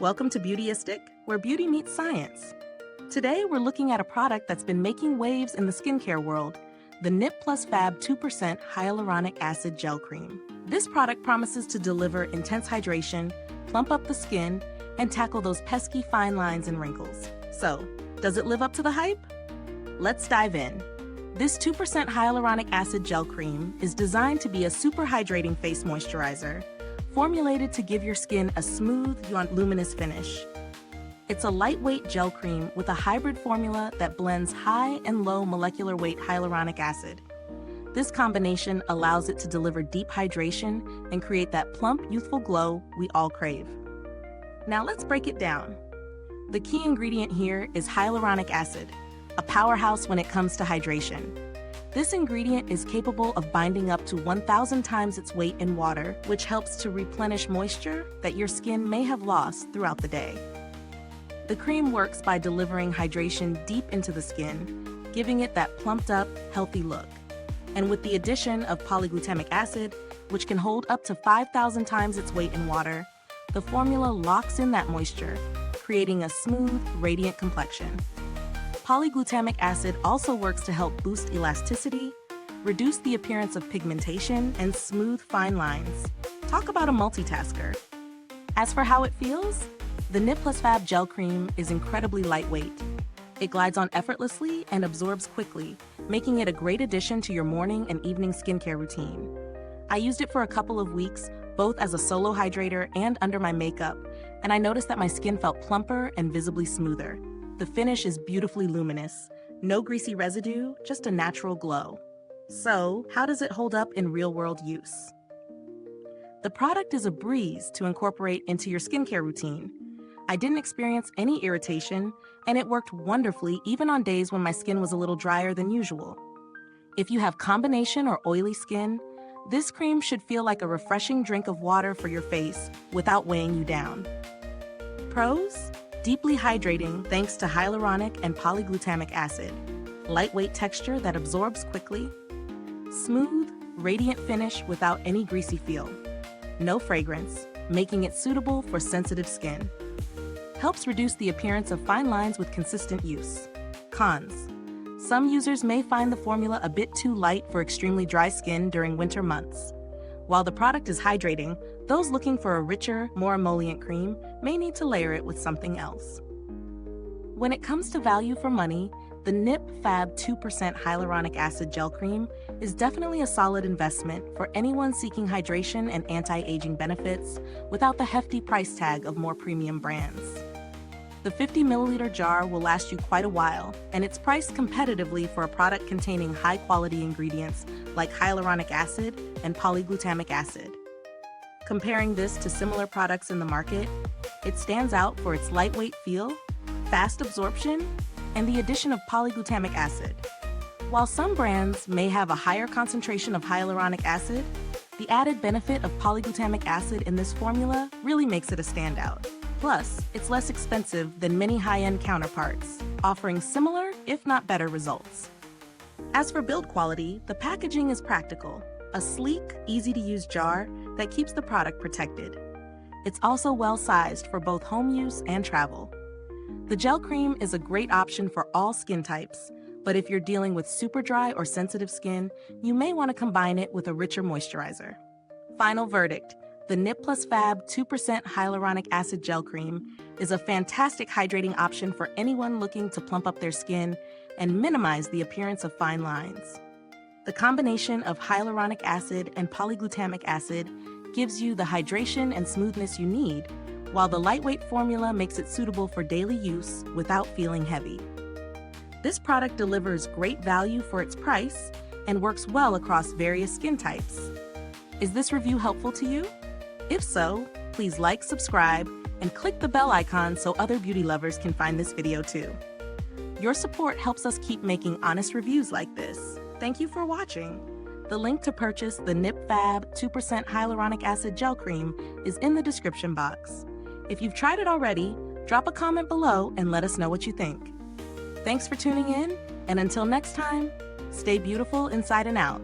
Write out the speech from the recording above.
Welcome to Beautyistic, where beauty meets science. Today, we're looking at a product that's been making waves in the skincare world, the Nip Fab 2% Hyaluronic Acid Gel Cream. This product promises to deliver intense hydration, plump up the skin, and tackle those pesky fine lines and wrinkles. So, does it live up to the hype? Let's dive in. This 2% Hyaluronic Acid Gel Cream is designed to be a super hydrating face moisturizer, formulated to give your skin a smooth, luminous finish. It's a lightweight gel cream with a hybrid formula that blends high and low molecular weight hyaluronic acid. This combination allows it to deliver deep hydration and create that plump, youthful glow we all crave. Now let's break it down. The key ingredient here is hyaluronic acid, a powerhouse when it comes to hydration. This ingredient is capable of binding up to 1,000 times its weight in water, which helps to replenish moisture that your skin may have lost throughout the day. The cream works by delivering hydration deep into the skin, giving it that plumped up, healthy look. And with the addition of polyglutamic acid, which can hold up to 5,000 times its weight in water, the formula locks in that moisture, creating a smooth, radiant complexion. Polyglutamic acid also works to help boost elasticity, reduce the appearance of pigmentation, and smooth fine lines. Talk about a multitasker. As for how it feels, the Nip Fab Gel Cream is incredibly lightweight. It glides on effortlessly and absorbs quickly, making it a great addition to your morning and evening skincare routine. I used it for a couple of weeks, both as a solo hydrator and under my makeup, and I noticed that my skin felt plumper and visibly smoother. The finish is beautifully luminous. No greasy residue, just a natural glow. So, how does it hold up in real-world use? The product is a breeze to incorporate into your skincare routine. I didn't experience any irritation, and it worked wonderfully even on days when my skin was a little drier than usual. If you have combination or oily skin, this cream should feel like a refreshing drink of water for your face without weighing you down. Pros? Deeply hydrating thanks to hyaluronic and polyglutamic acid. Lightweight texture that absorbs quickly. Smooth, radiant finish without any greasy feel. No fragrance, making it suitable for sensitive skin. Helps reduce the appearance of fine lines with consistent use. Cons. Some users may find the formula a bit too light for extremely dry skin during winter months. While the product is hydrating, those looking for a richer, more emollient cream may need to layer it with something else. When it comes to value for money, the Nip Fab 2% Hyaluronic Acid Gel Cream is definitely a solid investment for anyone seeking hydration and anti-aging benefits without the hefty price tag of more premium brands. The 50 milliliter jar will last you quite a while, and it's priced competitively for a product containing high-quality ingredients like hyaluronic acid and polyglutamic acid. Comparing this to similar products in the market, it stands out for its lightweight feel, fast absorption, and the addition of polyglutamic acid. While some brands may have a higher concentration of hyaluronic acid, the added benefit of polyglutamic acid in this formula really makes it a standout. Plus, it's less expensive than many high-end counterparts, offering similar, if not better, results. As for build quality, the packaging is practical. A sleek, easy-to-use jar that keeps the product protected. It's also well-sized for both home use and travel. The gel cream is a great option for all skin types, but if you're dealing with super dry or sensitive skin, you may want to combine it with a richer moisturizer. Final verdict. The Nip Fab 2% Hyaluronic Acid Gel Cream is a fantastic hydrating option for anyone looking to plump up their skin and minimize the appearance of fine lines. The combination of hyaluronic acid and polyglutamic acid gives you the hydration and smoothness you need, while the lightweight formula makes it suitable for daily use without feeling heavy. This product delivers great value for its price and works well across various skin types. Is this review helpful to you? If so, please like, subscribe, and click the bell icon so other beauty lovers can find this video too. Your support helps us keep making honest reviews like this. Thank you for watching. The link to purchase the Nip Fab 2% Hyaluronic Acid Gel Cream is in the description box. If you've tried it already, drop a comment below and let us know what you think. Thanks for tuning in, and until next time, stay beautiful inside and out.